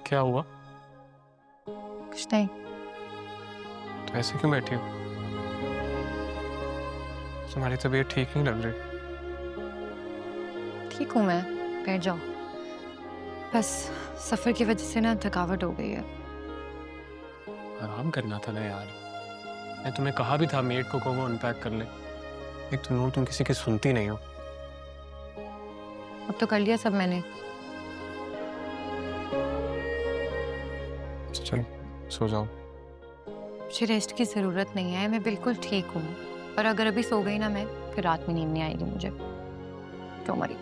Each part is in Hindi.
क्या हुआ? कुछ नहीं। तो ऐसे क्यों बैठी हो? तुम्हारी तबीयत ठीक नहीं लग रही। ठीक हूँ मैं, बैठ जाओ। बस सफर की वजह से ना थकावट हो गई है। आराम करना था ना यार। मैं तुम्हें कहा भी था मेड को कहो अनपैक कर ले। एक तो नूर तुम किसी की सुनती नहीं हो। अब तो कर लिया सब मैंने। चलो सो जाओ। मुझे रेस्ट की जरूरत नहीं है, मैं बिल्कुल ठीक हूँ। और अगर अभी सो गई ना मैं, फिर रात में नींद नहीं आएगी मुझे। क्यों मरी?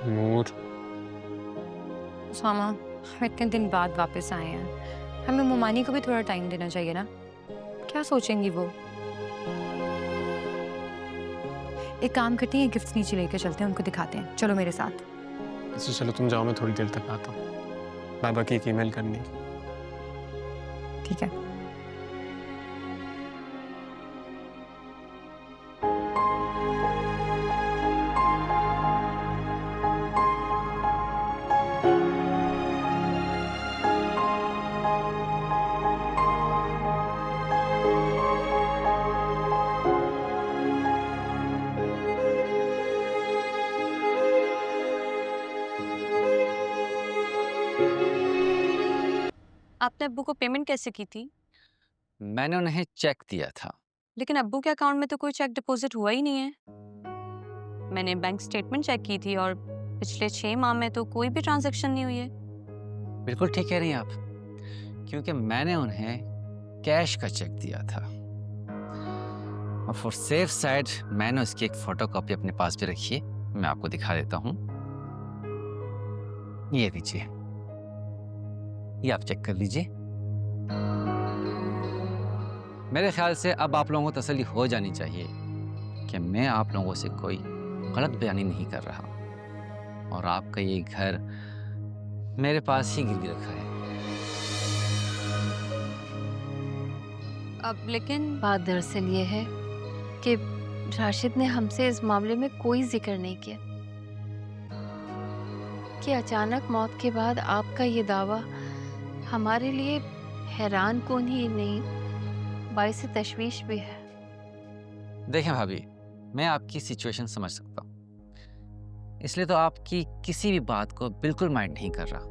नूर सामा, हम इतने दिन बाद वापस आए हैं, हमें मुमानी को भी थोड़ा टाइम देना चाहिए ना। क्या सोचेंगी वो? एक काम करते हैं, गिफ्ट्स नीचे लेकर चलते हैं, उनको दिखाते हैं। चलो मेरे साथ। अच्छा चलो तुम जाओ, मैं थोड़ी देर तक आता हूँ। बाबा की एक ईमेल करनी है। ठीक है। आपने अब्बू को पेमेंट कैसे की थी? मैंने उन्हें चेक दिया था। लेकिन अब्बू के अकाउंट में तो कोई चेक डिपॉजिट हुआ ही नहीं है। मैंने बैंक स्टेटमेंट चेक की थी और पिछले 6 माह में तो कोई भी ट्रांजैक्शन नहीं हुई है। बिल्कुल ठीक कह रही हैं आप, क्योंकि मैंने उन्हें कैश का चेक दिया था। और फॉर सेफ साइड मैंने उसकी एक फोटोकॉपी अपने पास भी रखी है, मैं आपको दिखा देता हूँ। ये लीजिए, ये आप चेक कर लीजिए। मेरे ख्याल से अब आप लोगों को तसल्ली हो जानी चाहिए कि मैं आप लोगों से कोई गलत बयानी नहीं कर रहा और आपका ये घर मेरे पास ही गिरवी रखा है। अब लेकिन बात दरअसल ये है कि राशिद ने हमसे इस मामले में कोई जिक्र नहीं किया कि अचानक मौत के बाद आपका ये दावा हमारे लिए हैरान कौन ही नहीं, बाइस तशवीश भी है। देखें भाभी, मैं आपकी सिचुएशन समझ सकता हूँ, इसलिए तो आपकी किसी भी बात को बिल्कुल माइंड नहीं कर रहा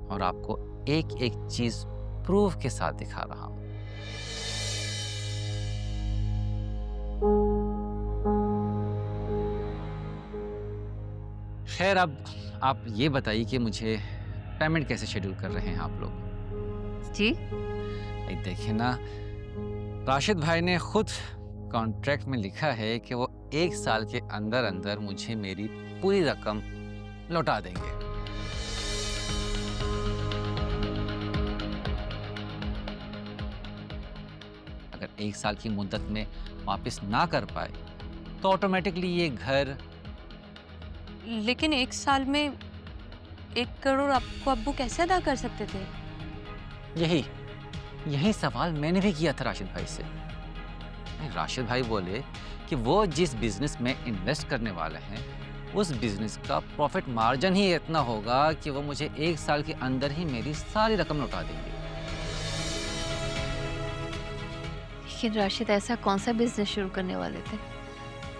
और आपको एक एक चीज प्रूफ के साथ दिखा रहा हूँ। खैर, अब आप ये बताइए कि मुझे पेमेंट कैसे शेड्यूल कर रहे हैं आप लोग? जी देखिए ना, राशिद भाई ने खुद कॉन्ट्रैक्ट में लिखा है कि वो 1 साल के अंदर अंदर मुझे मेरी पूरी रकम लौटा देंगे। अगर 1 साल की मुद्दत में वापस ना कर पाए तो ऑटोमेटिकली ये घर। लेकिन 1 साल में 1 करोड़ आपको अब्बू कैसे अदा कर सकते थे? यही सवाल मैंने भी किया था राशिद भाई से। राशिद भाई बोले कि वो जिस बिजनेस में इन्वेस्ट करने वाले हैं उस बिजनेस का प्रॉफिट मार्जिन ही इतना होगा कि वो मुझे 1 साल के अंदर ही मेरी सारी रकम लौटा देंगे। लेकिन राशिद ऐसा कौन सा बिजनेस शुरू करने वाले थे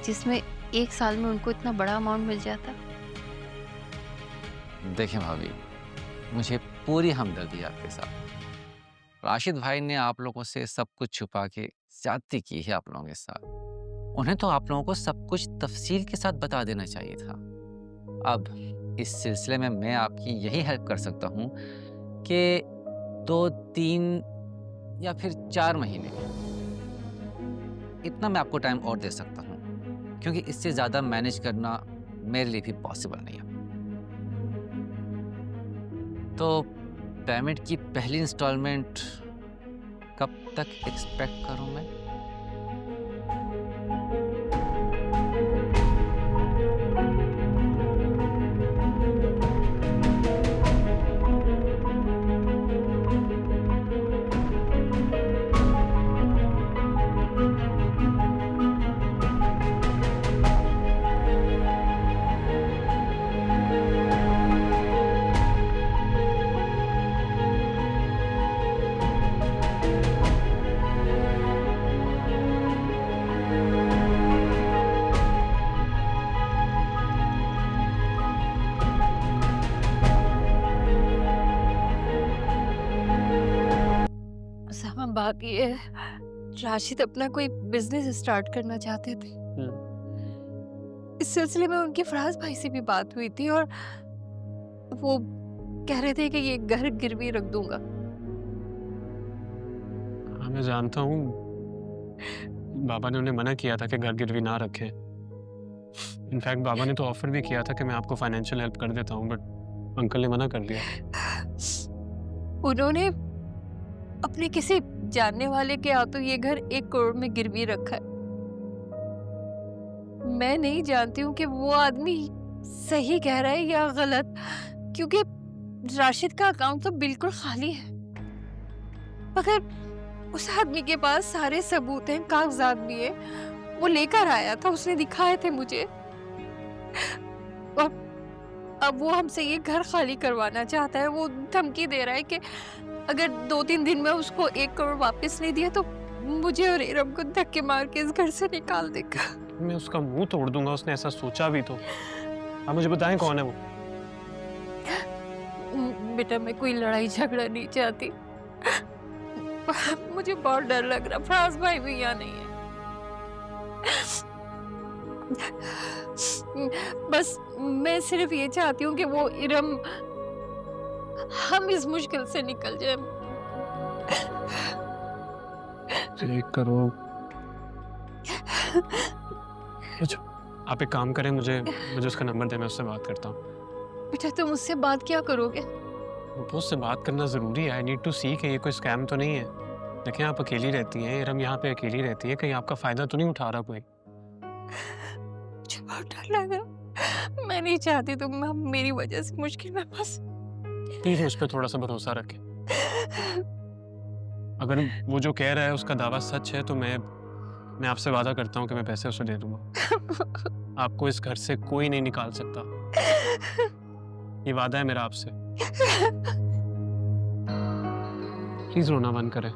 जिसमें 1 साल में उनको इतना बड़ा अमाउंट मिल जाता? देखें भाभी, मुझे पूरी हमदर्दी है आपके साथ। राशिद भाई ने आप लोगों से सब कुछ छुपा के ज्यादती की है आप लोगों के साथ। उन्हें तो आप लोगों को सब कुछ तफसील के साथ बता देना चाहिए था। अब इस सिलसिले में मैं आपकी यही हेल्प कर सकता हूँ कि 2, 3 या फिर 4 महीने इतना मैं आपको टाइम और दे सकता हूँ, क्योंकि इससे ज़्यादा मैनेज करना मेरे लिए भी पॉसिबल नहीं है। तो पेमेंट की पहली इंस्टॉलमेंट कब तक एक्सपेक्ट करूं मैं? बाकी ये राशिद अपना कोई बिजनेस स्टार्ट करना चाहते थे। इस सिलसिले में उनके फराज भाई से भी बात हुई थी और वो कह रहे थे कि ये घर गिरवी रख दूंगा। हाँ मैं जानता हूँ, बाबा ने उन्हें मना किया था कि घर गिरवी ना रखें। इनफैक्ट बाबा ने तो ऑफर भी किया था कि मैं आपको फाइनेंशियल हेल्प कर देता हूँ, बट अंकल ने मना कर दिया। उन्होंने अपने किसी जानने वाले के हाथों ये घर 1 करोड़ में गिरवी रखा है। मैं नहीं जानती हूँ कि वो आदमी सही कह रहा है या गलत, क्योंकि राशिद का अकाउंट तो बिल्कुल खाली है। मगर उस आदमी के पास सारे सबूत हैं, कागजात भी है, वो लेकर आया था, उसने दिखाए थे मुझे। और अब वो हमसे ये घर खाली करवाना चाहता है। वो धमकी दे रहा है कि अगर 2-3 दिन में उसको 1 करोड़ वापस नहीं दिया तो मुझे और इरम को धक्के मार के इस घर से निकाल देगा। मैं उसका मुंह तोड़ दूंगा, उसने ऐसा सोचा भी तो। आप मुझे बताएं कौन है वो? बेटा मैं कोई लड़ाई झगड़ा नहीं चाहती, मुझे बहुत डर लग रहा। फराज भाई भी यहाँ नहीं है। बस मैं सिर्फ ये चाहती हूँ कि वो इरम, हम इस मुश्किल से निकल जाए। 1 करोड़। अच्छा, आप एक काम करें, मुझे उसका नंबर दें, मैं उससे बात करता हूँ। बेटा तुम उससे बात क्या करोगे? वो उससे बात करना ज़रूरी है। आई नीड टू सी कि ये कोई स्कैम तो नहीं है। देखें, आप अकेली रहती हैं, इरम यहाँ पे अकेली रहती है, कहीं आपका फ़ायदा तो नहीं उठा रहा कोई? मुझे बहुत डर लग रहा। मैं नहीं चाहती तुम मेरी वजह से मुश्किल में फंस। प्लीज़ मुझ पर थोड़ा सा भरोसा रखें। अगर वो जो कह रहा है उसका दावा सच है तो मैं आपसे वादा करता हूँ कि मैं पैसे उसे दे दूंगा। आपको इस घर से कोई नहीं निकाल सकता। ये वादा है मेरा आपसे। प्लीज रोना बंद करें।